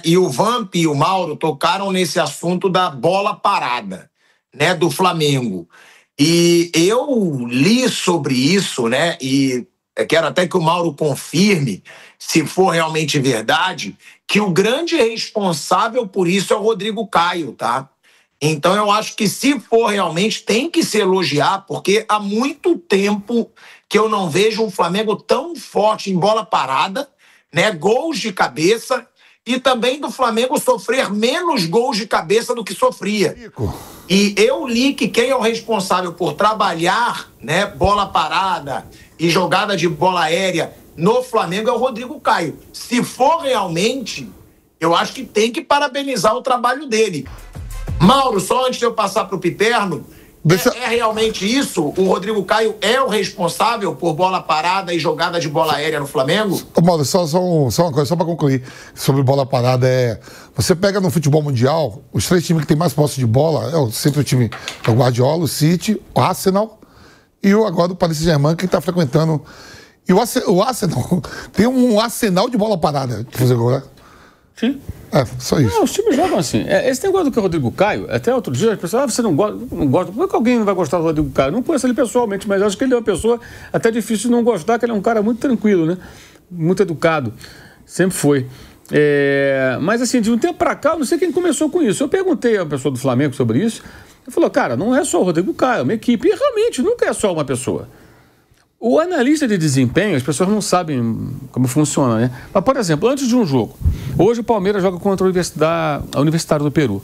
E o Vamp e o Mauro tocaram nesse assunto da bola parada, né, do Flamengo. E eu li sobre isso, né, e quero até que o Mauro confirme, se for realmente verdade, que o grande responsável por isso é o Rodrigo Caio, tá? Então eu acho que se for realmente, tem que se elogiar, porque há muito tempo que eu não vejo um Flamengo tão forte em bola parada, né, gols de cabeça, e também do Flamengo sofrer menos gols de cabeça do que sofria. E eu li que quem é o responsável por trabalhar, né, bola parada e jogada de bola aérea no Flamengo é o Rodrigo Caio. Se for realmente, eu acho que tem que parabenizar o trabalho dele. Mauro, só antes de eu passar para o Piperno, é realmente isso? O Rodrigo Caio é o responsável por bola parada e jogada de bola aérea no Flamengo? Ô, Mauro, só uma coisa, só para concluir sobre bola parada. Você pega no futebol mundial, os 3 times que tem mais posse de bola é sempre o time do Guardiola, o City, o Arsenal e agora o Paris Saint-Germain, que está frequentando. E o Arsenal tem um arsenal de bola parada de fazer gol, né? Sim. Só isso. Não, os times jogam assim. Esse negócio do que o Rodrigo Caio, até outro dia, as pessoas, você não gosta. Por que alguém não vai gostar do Rodrigo Caio? Não conheço ele pessoalmente, mas acho que ele é uma pessoa até difícil de não gostar, que ele é um cara muito tranquilo, né? Muito educado. Sempre foi. Mas assim, de um tempo pra cá, eu não sei quem começou com isso. Eu perguntei a uma pessoa do Flamengo sobre isso. Ele falou, cara, não é só o Rodrigo Caio, é uma equipe. E realmente, nunca é só uma pessoa. O analista de desempenho, as pessoas não sabem como funciona, né? Mas, por exemplo, antes de um jogo, hoje o Palmeiras joga contra a Universitário do Peru.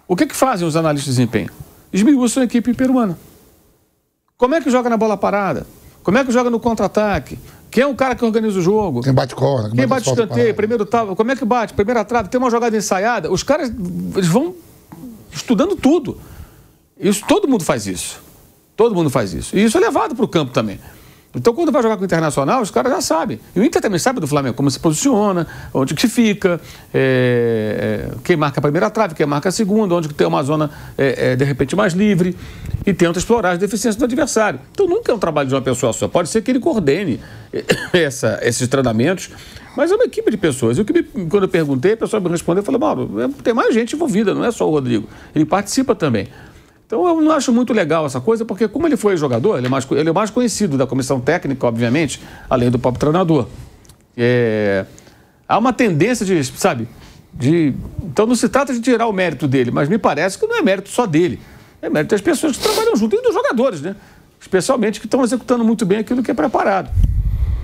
O que fazem os analistas de desempenho? Esmiuçam a equipe peruana. Como é que joga na bola parada? Como é que joga no contra-ataque? Quem é o cara que organiza o jogo? Quem bate corda? Quem bate escanteio? Primeiro tava, como é que bate? Primeira trave? Tem uma jogada ensaiada? Os caras eles vão estudando tudo. Isso, todo mundo faz isso. Todo mundo faz isso. E isso é levado para o campo também. Então, quando vai jogar com o Internacional, os caras já sabem. E o Inter também sabe do Flamengo, como se posiciona, onde que fica, quem marca a primeira trave, quem marca a segunda, onde que tem uma zona, de repente, mais livre, e tenta explorar as deficiências do adversário. Então, nunca é um trabalho de uma pessoa só. Pode ser que ele coordene esses treinamentos, mas é uma equipe de pessoas. E quando eu perguntei, a pessoa me respondeu e falou, Mauro, tem mais gente envolvida, não é só o Rodrigo. Ele participa também. Então, eu não acho muito legal essa coisa, porque como ele foi jogador, ele é mais conhecido da comissão técnica, obviamente, além do próprio treinador. Há uma tendência então, não se trata de tirar o mérito dele, mas me parece que não é mérito só dele. É mérito das pessoas que trabalham junto e dos jogadores, né? Especialmente que estão executando muito bem aquilo que é preparado.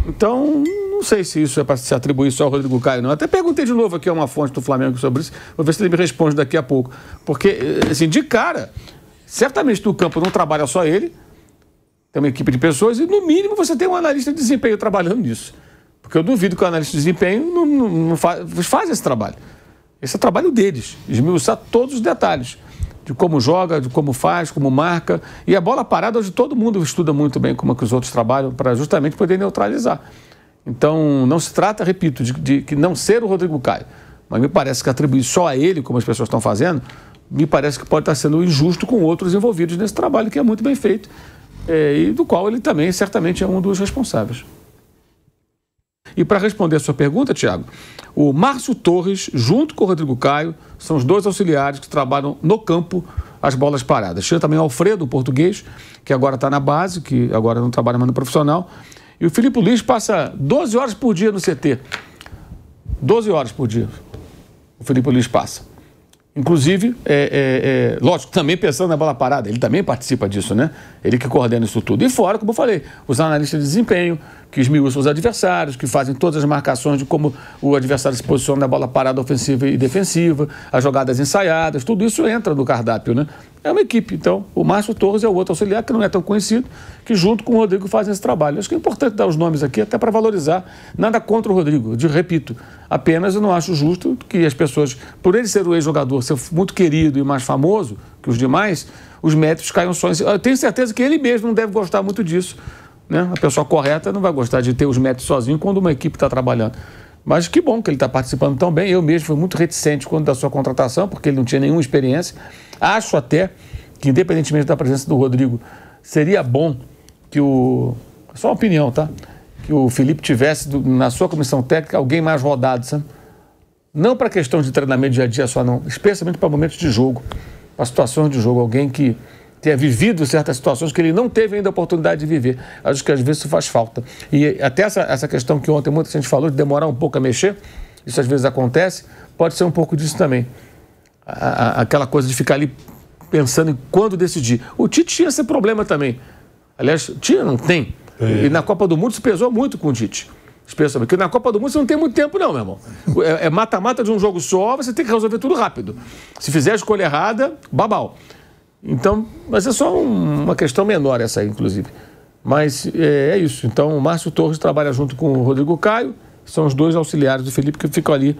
Então, não sei se isso é para se atribuir só ao Rodrigo Caio, não. Até perguntei de novo aqui a uma fonte do Flamengo sobre isso, vou ver se ele me responde daqui a pouco. Porque, assim, de cara... Certamente no campo não trabalha só ele, tem uma equipe de pessoas e, no mínimo, você tem um analista de desempenho trabalhando nisso. Porque eu duvido que o analista de desempenho não faz esse trabalho. Esse é o trabalho deles, esmiuçar todos os detalhes de como joga, de como faz, como marca. E a bola parada, hoje todo mundo estuda muito bem como é que os outros trabalham para justamente poder neutralizar. Então, não se trata, repito, de não ser o Rodrigo Caio, mas me parece que atribuir só a ele, como as pessoas estão fazendo, me parece que pode estar sendo injusto com outros envolvidos nesse trabalho, que é muito bem feito, e do qual ele também, certamente, é um dos responsáveis. E para responder a sua pergunta, Thiago, o Márcio Torres, junto com o Rodrigo Caio, são os 2 auxiliares que trabalham no campo as bolas paradas. Tinha também o Alfredo, o português, que agora está na base, que agora não trabalha mais no profissional. E o Filipe Luiz passa 12 horas por dia no CT. 12 horas por dia o Filipe Luiz passa. Inclusive, lógico, também pensando na bola parada, ele também participa disso, né? Ele que coordena isso tudo. E fora, como eu falei, os analistas de desempenho, que esmiuçam os adversários, que fazem todas as marcações de como o adversário se posiciona na bola parada ofensiva e defensiva, as jogadas ensaiadas, tudo isso entra no cardápio, né? É uma equipe. Então, o Márcio Torres é o outro auxiliar, que não é tão conhecido, que junto com o Rodrigo fazem esse trabalho. Acho que é importante dar os nomes aqui, até para valorizar. Nada contra o Rodrigo, repito. Apenas eu não acho justo que as pessoas, por ele ser o ex-jogador, ser muito querido e mais famoso que os demais, os méritos caiam só em si. Eu tenho certeza que ele mesmo não deve gostar muito disso, né? A pessoa correta não vai gostar de ter os méritos sozinho quando uma equipe está trabalhando. Mas que bom que ele está participando tão bem. Eu mesmo fui muito reticente quando da sua contratação, porque ele não tinha nenhuma experiência. Acho até que, independentemente da presença do Rodrigo, seria bom que só uma opinião, tá? Que o Felipe tivesse na sua comissão técnica alguém mais rodado, sabe? Não para questão de treinamento dia a dia só, não. Especialmente para momentos de jogo, para situações de jogo. Alguém que tenha vivido certas situações que ele não teve ainda a oportunidade de viver. Acho que às vezes isso faz falta. E até essa questão que ontem muita gente falou de demorar um pouco a mexer, isso às vezes acontece, pode ser um pouco disso também. Aquela coisa de ficar ali pensando em quando decidir. O Tite tinha esse problema também. Aliás, tinha, não tem. E na Copa do Mundo se pesou muito com o Tite. Especialmente, porque na Copa do Mundo você não tem muito tempo não, meu irmão. É mata-mata de um jogo só, você tem que resolver tudo rápido. Se fizer a escolha errada, babau. Então, mas é só uma questão menor essa aí, inclusive. Mas é isso. Então, o Márcio Torres trabalha junto com o Rodrigo Caio, são os dois auxiliares do Felipe que ficam ali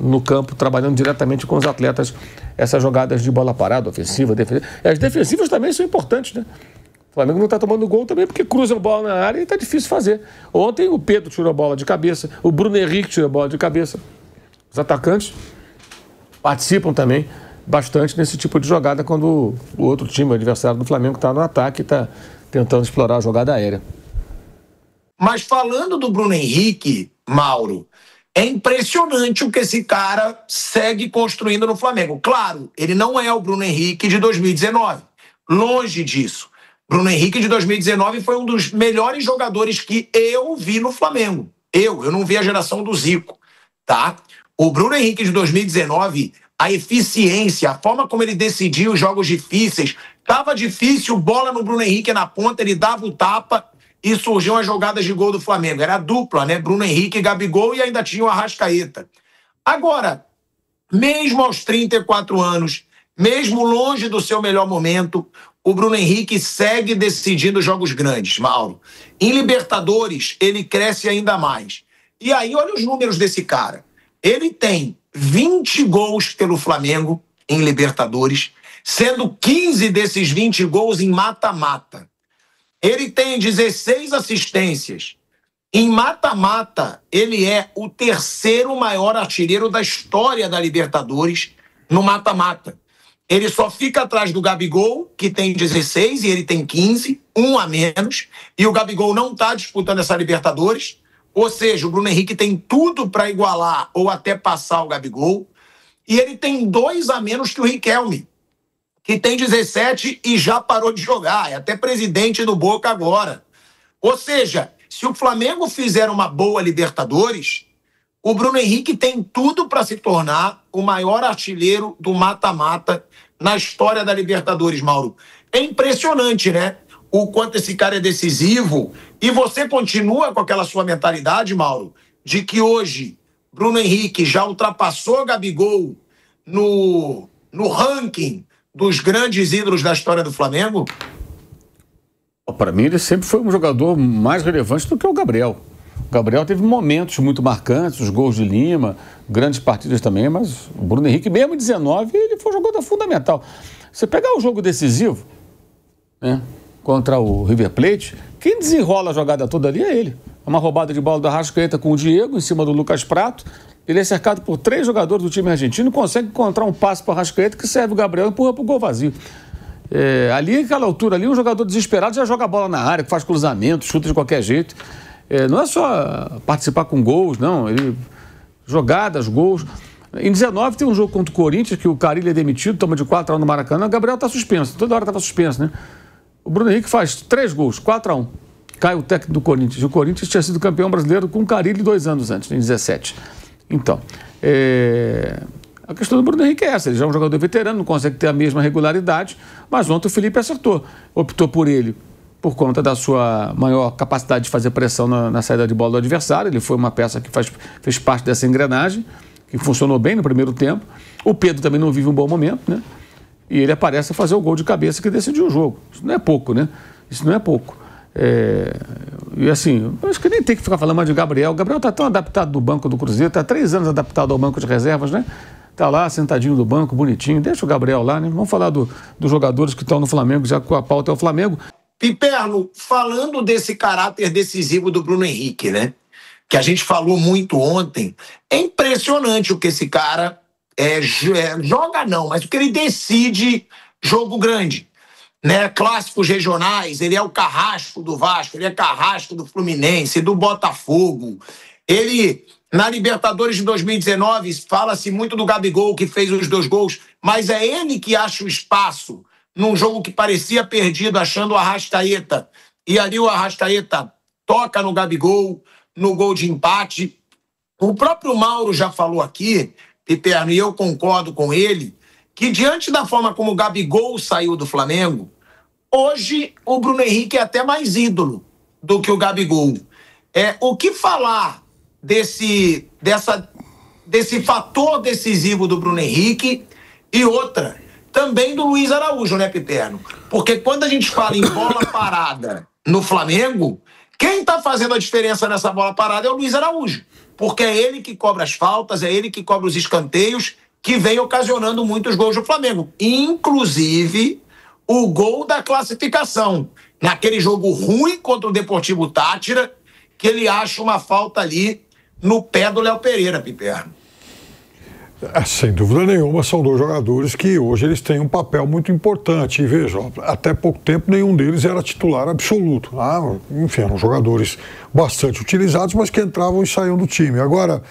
no campo, trabalhando diretamente com os atletas, essas jogadas de bola parada, ofensiva, defensiva. As defensivas também são importantes, né? O Flamengo não está tomando gol também porque cruzam bola na área e está difícil fazer. Ontem o Pedro tirou a bola de cabeça, o Bruno Henrique tirou a bola de cabeça. Os atacantes participam também bastante nesse tipo de jogada quando o outro time, o adversário do Flamengo, está no ataque e está tentando explorar a jogada aérea. Mas falando do Bruno Henrique, Mauro, é impressionante o que esse cara segue construindo no Flamengo. Claro, ele não é o Bruno Henrique de 2019. Longe disso. Bruno Henrique de 2019 foi um dos melhores jogadores que eu vi no Flamengo. Eu não vi a geração do Zico, tá? O Bruno Henrique de 2019, a eficiência, a forma como ele decidia os jogos difíceis, tava difícil, bola no Bruno Henrique na ponta, ele dava o tapa e surgiam as jogadas de gol do Flamengo. Era a dupla, né? Bruno Henrique e Gabigol, e ainda tinha o Arrascaeta. Agora, mesmo aos 34 anos, mesmo longe do seu melhor momento, o Bruno Henrique segue decidindo jogos grandes, Mauro. Em Libertadores, ele cresce ainda mais. E aí, olha os números desse cara. Ele tem 20 gols pelo Flamengo em Libertadores, sendo 15 desses 20 gols em mata-mata. Ele tem 16 assistências. Em mata-mata, ele é o terceiro maior artilheiro da história da Libertadores no mata-mata. Ele só fica atrás do Gabigol, que tem 16 e ele tem 15, um a menos, e o Gabigol não está disputando essa Libertadores, ou seja, o Bruno Henrique tem tudo para igualar ou até passar o Gabigol, e ele tem 2 a menos que o Riquelme, que tem 17 e já parou de jogar, é até presidente do Boca agora. Ou seja, se o Flamengo fizer uma boa Libertadores, o Bruno Henrique tem tudo para se tornar o maior artilheiro do mata-mata na história da Libertadores, Mauro. É impressionante, né? O quanto esse cara é decisivo. E você continua com aquela sua mentalidade, Mauro, de que hoje Bruno Henrique já ultrapassou Gabigol no ranking dos grandes ídolos da história do Flamengo? Para mim, ele sempre foi um jogador mais relevante do que o Gabriel. O Gabriel teve momentos muito marcantes, os gols de Lima, grandes partidas também, mas o Bruno Henrique, mesmo em 19, ele foi um jogador fundamental. Você pegar o jogo decisivo, né, contra o River Plate, quem desenrola a jogada toda ali é ele. É uma roubada de bola do Arrascaeta com o Diego, em cima do Lucas Prato. Ele é cercado por 3 jogadores do time argentino e consegue encontrar um passe para o Arrascaeta que serve o Gabriel e empurra para o gol vazio. Ali, naquela altura ali, um jogador desesperado já joga a bola na área, faz cruzamento, chuta de qualquer jeito. Não é só participar com gols, não. Jogadas, gols. Em 19 tem um jogo contra o Corinthians, que o Carille é demitido, toma de 4-1 no Maracanã. O Gabriel está suspenso, toda hora estava suspenso, né? O Bruno Henrique faz 3 gols, 4-1. Cai o técnico do Corinthians. E o Corinthians tinha sido campeão brasileiro com o Carille 2 anos antes, em 17. Então, a questão do Bruno Henrique é essa. Ele já é um jogador veterano, não consegue ter a mesma regularidade, mas ontem o Felipe acertou. Optou por ele por conta da sua maior capacidade de fazer pressão na saída de bola do adversário. Ele foi uma peça que fez parte dessa engrenagem, que funcionou bem no primeiro tempo. O Pedro também não vive um bom momento, né? E ele aparece a fazer o gol de cabeça que decidiu o jogo. Isso não é pouco, né? Isso não é pouco. E assim, eu acho que nem tem que ficar falando mais de Gabriel. O Gabriel está tão adaptado do banco do Cruzeiro, está há 3 anos adaptado ao banco de reservas, né? Está lá, sentadinho no banco, bonitinho. Deixa o Gabriel lá, né? Vamos falar dos jogadores que estão no Flamengo, já que a pauta é o Flamengo. Piperno, falando desse caráter decisivo do Bruno Henrique, né? Que a gente falou muito ontem, é impressionante o que esse cara joga não, mas o que ele decide jogo grande, né? Clássicos regionais, ele é o carrasco do Vasco, ele é carrasco do Fluminense, do Botafogo. Ele Na Libertadores de 2019, fala-se muito do Gabigol, que fez os 2 gols, mas é ele que acha o espaço num jogo que parecia perdido, achando o Arrascaeta. E ali o Arrascaeta toca no Gabigol, no gol de empate. O próprio Mauro já falou aqui, Piperno, e eu concordo com ele, que diante da forma como o Gabigol saiu do Flamengo, hoje o Bruno Henrique é até mais ídolo do que o Gabigol. O que falar desse fator decisivo do Bruno Henrique e outra, também do Luiz Araújo, né, Piperno? Porque quando a gente fala em bola parada no Flamengo, quem está fazendo a diferença nessa bola parada é o Luiz Araújo. Porque é ele que cobra as faltas, é ele que cobra os escanteios, que vem ocasionando muitos gols do Flamengo. Inclusive, o gol da classificação. Naquele jogo ruim contra o Deportivo Táchira, que ele acha uma falta ali no pé do Léo Pereira, Piperno. Sem dúvida nenhuma, são 2 jogadores que hoje eles têm um papel muito importante. E veja, até pouco tempo nenhum deles era titular absoluto. Enfim, eram jogadores bastante utilizados, mas que entravam e saíam do time. Agora,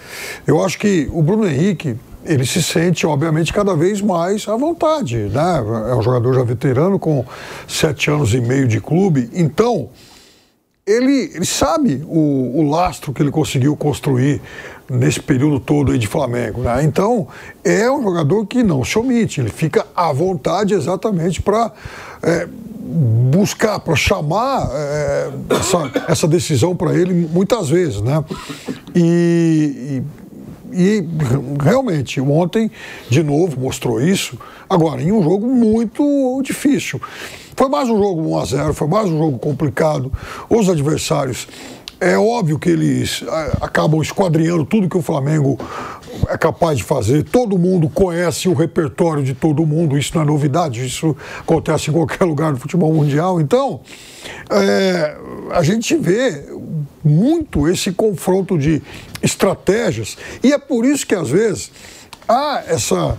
eu acho que o Bruno Henrique, ele se sente, obviamente, cada vez mais à vontade, né? É um jogador já veterano, com 7 anos e meio de clube. Então, ele sabe o lastro que ele conseguiu construir nesse período todo aí de Flamengo, né? Então, é um jogador que não se omite, ele fica à vontade exatamente para buscar, para chamar essa decisão para ele muitas vezes, né? E realmente, ontem, de novo, mostrou isso. Agora, em um jogo muito difícil. Foi mais um jogo 1-0, foi mais um jogo complicado. Os adversários, é óbvio que eles acabam esquadrinhando tudo que o Flamengo é capaz de fazer. Todo mundo conhece o repertório de todo mundo, isso não é novidade, isso acontece em qualquer lugar do futebol mundial. Então, a gente vê muito esse confronto de estratégias, e é por isso que às vezes há essa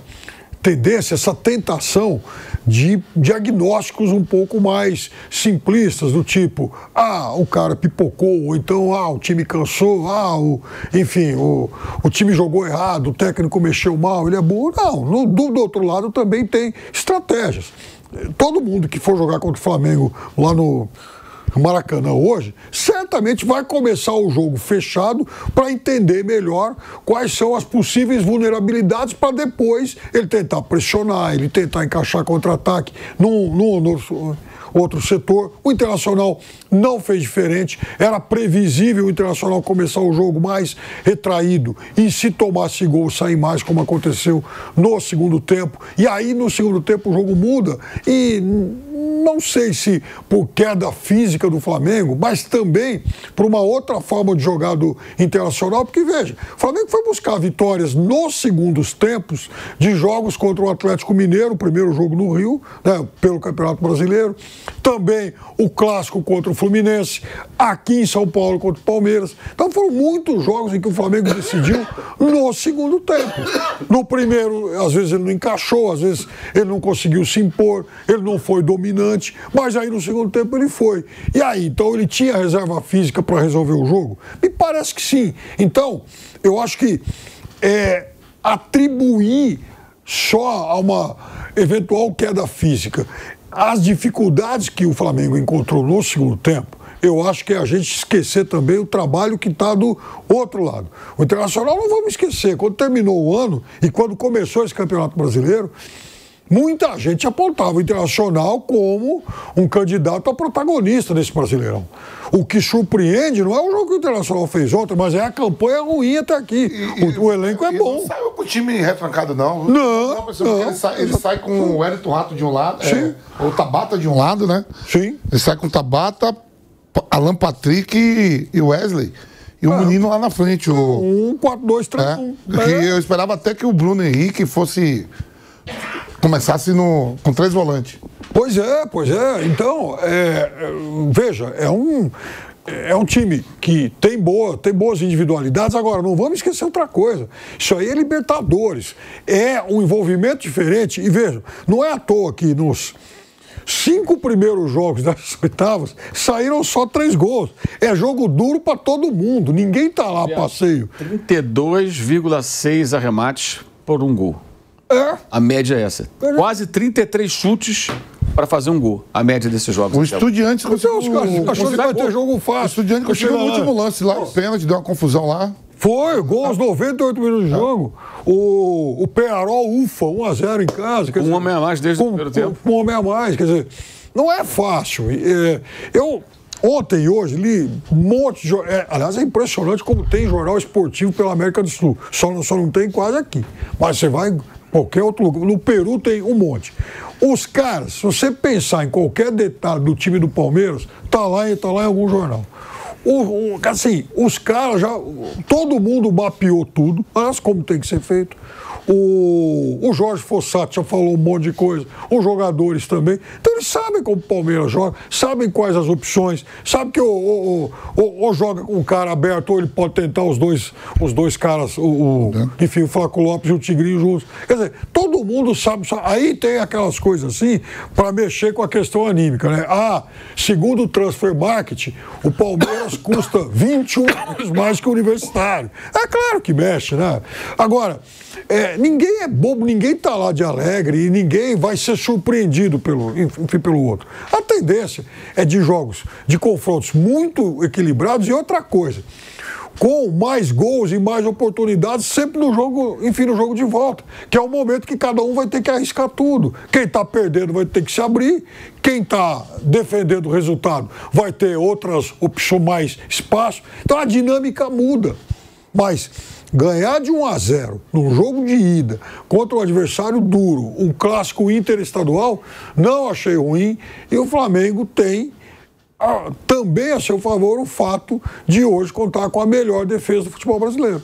tendência, essa tentação de diagnósticos um pouco mais simplistas, do tipo, o cara pipocou, ou então, o time cansou, enfim, o time jogou errado, o técnico mexeu mal, ele é burro. Não, do outro lado também tem estratégias. Todo mundo que for jogar contra o Flamengo lá no Maracanã hoje, certamente vai começar o jogo fechado para entender melhor quais são as possíveis vulnerabilidades, para depois ele tentar pressionar, ele tentar encaixar contra-ataque no outro setor. O Internacional não fez diferente, era previsível o Internacional começar o jogo mais retraído e, se tomasse gol, sair mais, como aconteceu no segundo tempo. E aí, no segundo tempo, o jogo muda e não sei se por queda física do Flamengo, mas também por uma outra forma de jogar do Internacional, porque, veja, o Flamengo foi buscar vitórias nos segundos tempos de jogos contra o Atlético Mineiro, o primeiro jogo no Rio, né, pelo Campeonato Brasileiro, também o clássico contra o Fluminense, aqui em São Paulo contra o Palmeiras. Então foram muitos jogos em que o Flamengo decidiu no segundo tempo. No primeiro, às vezes ele não encaixou, às vezes ele não conseguiu se impor, ele não foi dominante, mas aí no segundo tempo ele foi. E aí, então ele tinha reserva física para resolver o jogo? Me parece que sim. Então, eu acho que atribuir só a uma eventual queda física as dificuldades que o Flamengo encontrou no segundo tempo, eu acho que é a gente esquecer também o trabalho que está do outro lado. O Internacional não vamos esquecer, quando terminou o ano e quando começou esse Campeonato Brasileiro, muita gente apontava o Internacional como um candidato a protagonista desse Brasileirão. O que surpreende não é o jogo que o Internacional fez ontem, mas é a campanha ruim até aqui. O elenco é bom. Não saiu pro time retrancado, não. Não. Ele sai com o Wellington Rato de um lado, o Tabata de um lado, né? Sim. Ele sai com o Tabata, Alan Patrick e Wesley. E o menino lá na frente. Um 4-2-3-1. Eu esperava até que o Bruno Henrique começasse com 3 volantes. Pois é. Então, veja, é um time que tem boas individualidades. Agora, não vamos esquecer outra coisa. Isso aí é Libertadores. É um envolvimento diferente. E veja, não é à toa que 5 primeiros jogos das oitavas saíram só 3 gols. É jogo duro para todo mundo. Ninguém tá lá a passeio. 32,6 arremates por um gol. A média é essa. Quase 33 chutes para fazer um gol. A média desses jogos. O Estudiantes achou que vai ter jogo fácil. O Estudiantes conseguiu no último lance lá, o pênalti, deu uma confusão lá. Foi, gol aos 98 minutos de jogo. O Pearol ufa 1-0 em casa. Um homem a mais desde o primeiro tempo. Um homem a mais, quer dizer, não é fácil. Eu ontem e hoje li um monte de... aliás, é impressionante como tem jornal esportivo pela América do Sul. Só não tem quase aqui. Mas você vai em qualquer outro lugar. No Peru tem um monte. Os caras, se você pensar em qualquer detalhe do time do Palmeiras, tá lá em algum jornal. Assim, os caras já... Todo mundo mapeou tudo, mas como tem que ser feito. O Jorge Fossati já falou um monte de coisa, os jogadores também. Então eles sabem como o Palmeiras joga, sabem quais as opções, sabem que ou joga com o cara aberto, ou ele pode tentar os dois caras, enfim, o Flaco Lopes e o Tigrinho juntos. Quer dizer, todo mundo sabe. Aí tem aquelas coisas assim para mexer com a questão anímica, né? Segundo o Transfer Market, o Palmeiras custa 21 vezes mais que o Universitário. É claro que mexe, né? Agora, ninguém é bobo, ninguém está lá de alegre e ninguém vai ser surpreendido pelo outro. A tendência é de jogos, de confrontos muito equilibrados e outra coisa, com mais gols e mais oportunidades sempre no jogo de volta, que é o momento que cada um vai ter que arriscar tudo. Quem está perdendo vai ter que se abrir, quem está defendendo o resultado vai ter outras opções, mais espaço. Então a dinâmica muda. Mas ganhar de 1-0 num jogo de ida contra um adversário duro, um clássico interestadual, não achei ruim. E o Flamengo tem também a seu favor o fato de hoje contar com a melhor defesa do futebol brasileiro.